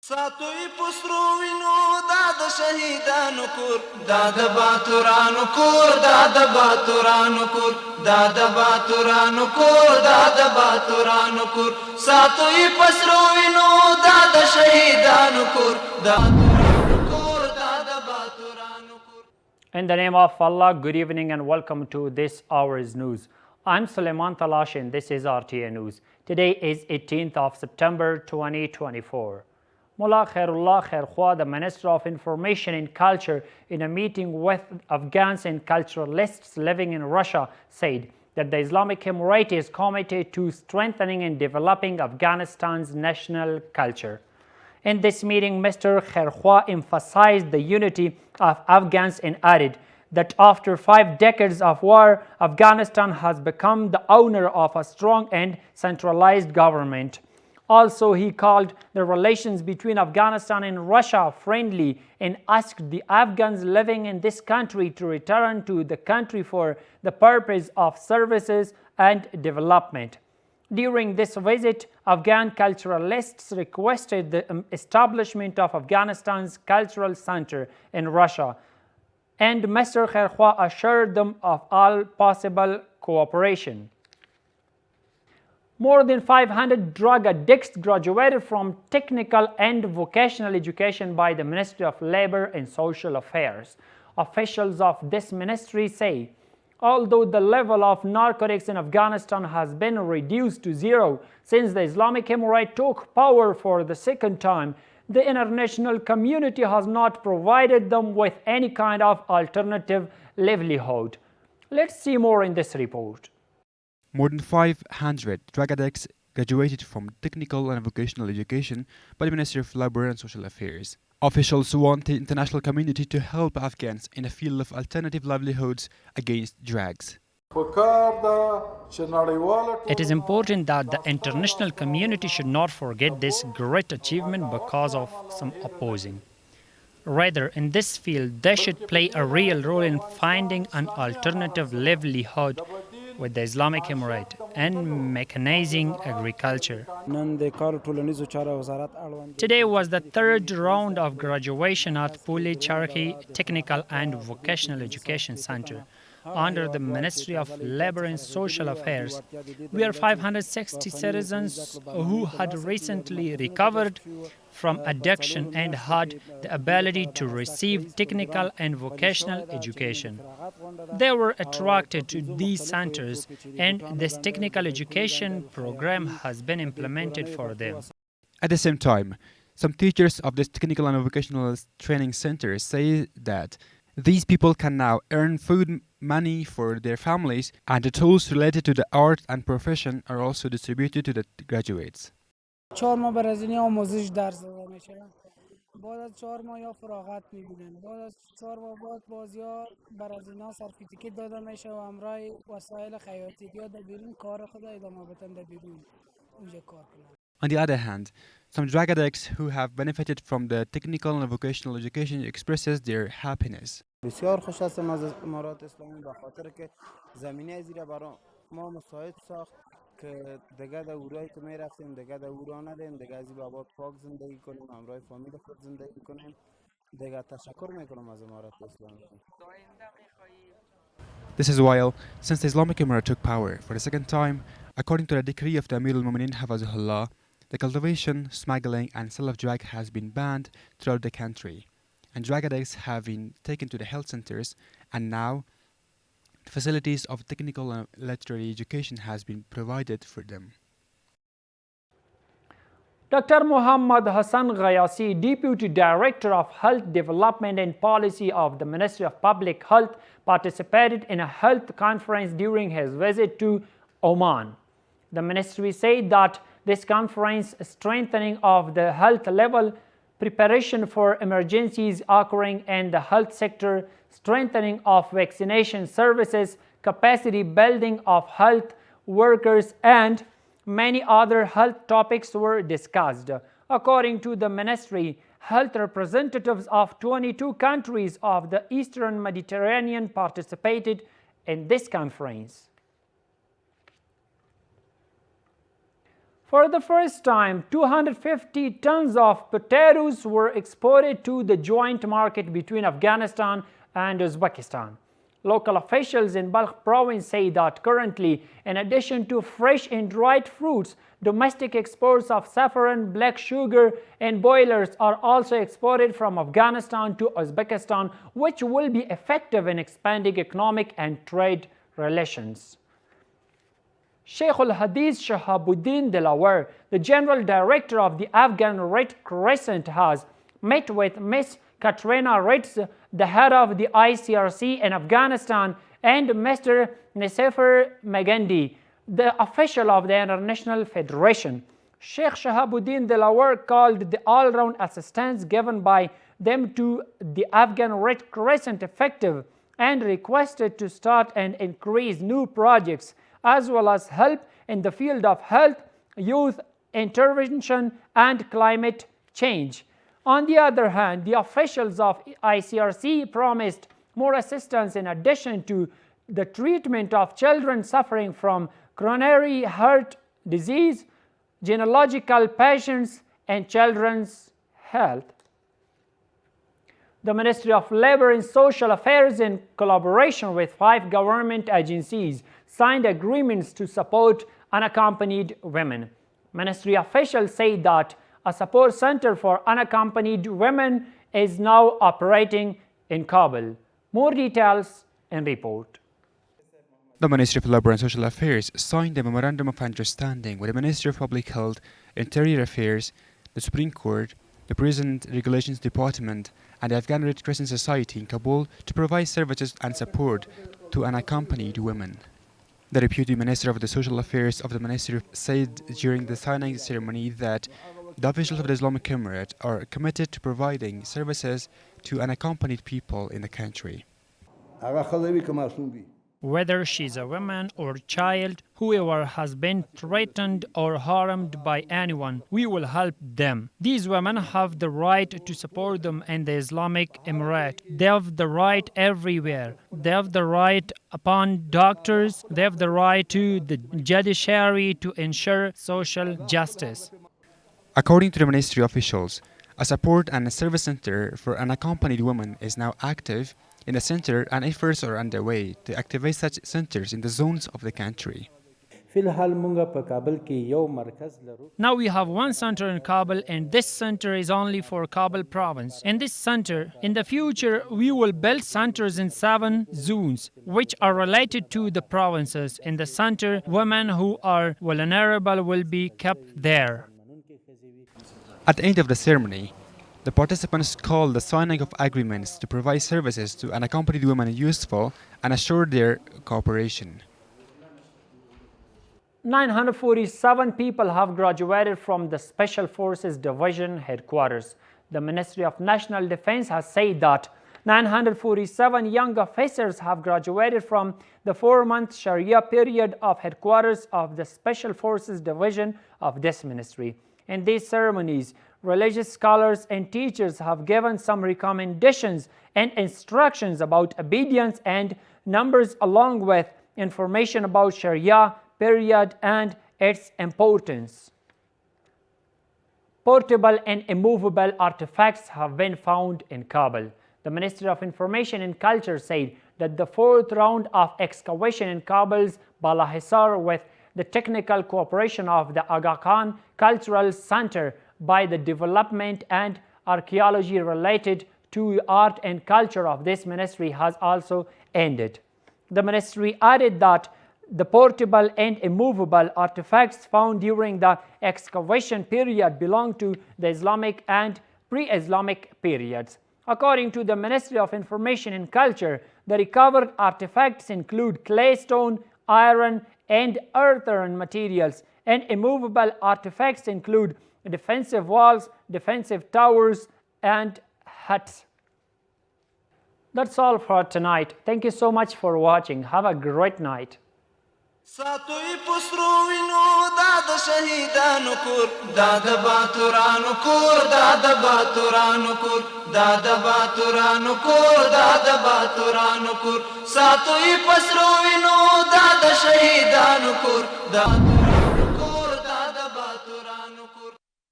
ساتوی پسرو وینو دا د شهیدانو کور دا د باتورانو کور دا د باتورانو کور دا د باتورانو کور دا د باتورانو کور ساتوی پسرو وینو دا د شهیدانو کور دا In the name of Allah, good evening and welcome to this hour's news. I'm Suleiman Talash and this is RTA News. Today is 18th of September 2024. Mullah Khairullah Khairkhwa, the Minister of Information and Culture, in a meeting with Afghans and culturalists living in Russia, said that the Islamic Emirate is committed to strengthening and developing Afghanistan's national culture. In this meeting, Mr. Khairkhwa emphasized the unity of Afghans and added that after 5 decades of war, Afghanistan has become the owner of a strong and centralized government. Also, he called the relations between Afghanistan and Russia friendly and asked the Afghans living in this country to return to the country for the purpose of services and development. During this visit, Afghan culturalists requested the establishment of Afghanistan's cultural center in Russia, and Mr. Khairkhwa assured them of all possible cooperation. More than 500 drug addicts graduated from technical and vocational education by the Ministry of Labor and Social Affairs. Officials of this ministry say, although the level of narcotics in Afghanistan has been reduced to zero since the Islamic Emirate took power for the second time, the international community has not provided them with any kind of alternative livelihood. Let's see more in this report. More than 500 drug addicts graduated from technical and vocational education by the Ministry of Labor and Social Affairs. Officials want the international community to help Afghans in the field of alternative livelihoods against drugs. It is important that the international community should not forget this great achievement because of some opposing. Rather, in this field, they should play a real role in finding an alternative livelihood with the Islamic Emirate and mechanizing agriculture. Today was the third round of graduation at Mullah Khairullah Technical and Vocational Education Center under the Ministry of Labor and Social Affairs. We are 560 citizens who had recently recovered from addiction and had the ability to receive technical and vocational education. They were attracted to these centers, and this technical education program has been implemented for them. At the same time, some teachers of this technical and vocational training center say that these people can now earn food money for their families, and the tools related to the art and profession are also distributed to the graduates. بعد از 4 ماه یا فراغت می‌بینن بعد از 4 ماه بعد باز یا بر از اینا سرتیفیکت داده میشه و همراه وسایل خیاطی یا در بیرون کار خود ادامه بدن در بیرون اونجا کار کنن. On the other hand, some drug addicts who have benefited from the technical and vocational education expresses their happiness. بسیار خوش هستم از امارات اسلامی به خاطر که زمینه زیر برای ما مساعد ساخت که دیگه در اورایی که می رفتیم دیگه در اورا ندیم دیگه از این بابات پاک زندگی کنیم همراه فامیل خود زندگی کنیم دیگه تشکر میکنم از امارات اسلامی. This is while, since the Islamic Emirate took power for the second time, according to the decree of the Amir al-Mu'minin Hafazahullah, the cultivation, smuggling and sale of drug has been banned throughout the country, and drug addicts have been taken to the health centers, and now the facilities of technical and literary education has been provided for them. Dr. Muhammad Hassan Ghayasi, Deputy Director of Health Development and Policy of the Ministry of Public Health, participated in a health conference during his visit to Oman. The ministry said that this conference, strengthening of the health level, preparation for emergencies occurring in the health sector, strengthening of vaccination services, capacity building of health workers, and many other health topics were discussed. According to the ministry, health representatives of 22 countries of the Eastern Mediterranean participated in this conference. For the first time, 250 tons of potatoes were exported to the joint market between Afghanistan and Uzbekistan. Local officials in Balkh province say that currently, in addition to fresh and dried fruits, domestic exports of saffron, black sugar, and boilers are also exported from Afghanistan to Uzbekistan, which will be effective in expanding economic and trade relations. Sheikh al-Hadith Shahabuddin Delaware, the General Director of the Afghan Red Crescent, has met with Ms. Katrina Ritz, the head of the ICRC in Afghanistan, and Mr. Nesefer Magandi, the official of the International Federation. Sheikh Shahabuddin Delaware called the all-round assistance given by them to the Afghan Red Crescent effective and requested to start and increase new projects as well as help in the field of health, youth intervention, and climate change. On the other hand, the officials of ICRC promised more assistance in addition to the treatment of children suffering from coronary heart disease, gynecological patients, and children's health. The Ministry of Labor and Social Affairs, in collaboration with 5 government agencies, signed agreements to support unaccompanied women. Ministry officials say that a support center for unaccompanied women is now operating in Kabul. More details in report. The Ministry of Labor and Social Affairs signed a Memorandum of Understanding with the Ministry of Public Health, Interior Affairs, the Supreme Court, the Prison Regulations Department, and the Afghan Red Crescent Society in Kabul to provide services and support to unaccompanied women. The Deputy Minister of the Social Affairs of the Ministry said during the signing ceremony that the officials of the Islamic Emirate are committed to providing services to unaccompanied people in the country. Whether she's a woman or child, whoever has been threatened or harmed by anyone, we will help them. These women have the right to support them in the Islamic Emirate. They have the right everywhere. They have the right upon doctors. They have the right to the judiciary to ensure social justice. According to the ministry officials, a support and a service center for unaccompanied women is now active in the center, and efforts are underway to activate such centers in the zones of the country. Now we have one center in Kabul, and this center is only for Kabul province. In this center, in the future, we will build centers in 7 zones, which are related to the provinces. In the center, women who are vulnerable will be kept there. At the end of the ceremony, the participants called the signing of agreements to provide services to unaccompanied women useful and assured their cooperation. 947 people have graduated from the Special Forces Division headquarters. The Ministry of National Defense has said that 947 young officers have graduated from the 4-month Sharia period of headquarters of the Special Forces Division of this ministry. In these ceremonies, religious scholars and teachers have given some recommendations and instructions about obedience and numbers, along with information about Sharia period and its importance. Portable and immovable artifacts have been found in Kabul. The Ministry of Information and Culture said that the 4th round of excavation in Kabul's Bala Hisar, with the technical cooperation of the Aga Khan Cultural Center, by the development and archaeology related to art and culture of this ministry, has also ended. The ministry added that the portable and immovable artifacts found during the excavation period belong to the Islamic and pre-Islamic periods. According to the Ministry of Information and Culture, the recovered artifacts include clay, stone, iron, and earthen materials, and immovable artifacts include defensive walls, defensive towers, and huts. That's all for tonight. Thank you so much for watching. Have a great night. ساتوی پسرو وینو دا د شهیدانو کور دا د باتورانو کور دا د باتورانو کور دا د باتورانو کور دا د باتورانو کور ساتوی پسرو وینو دا د شهیدانو کور دا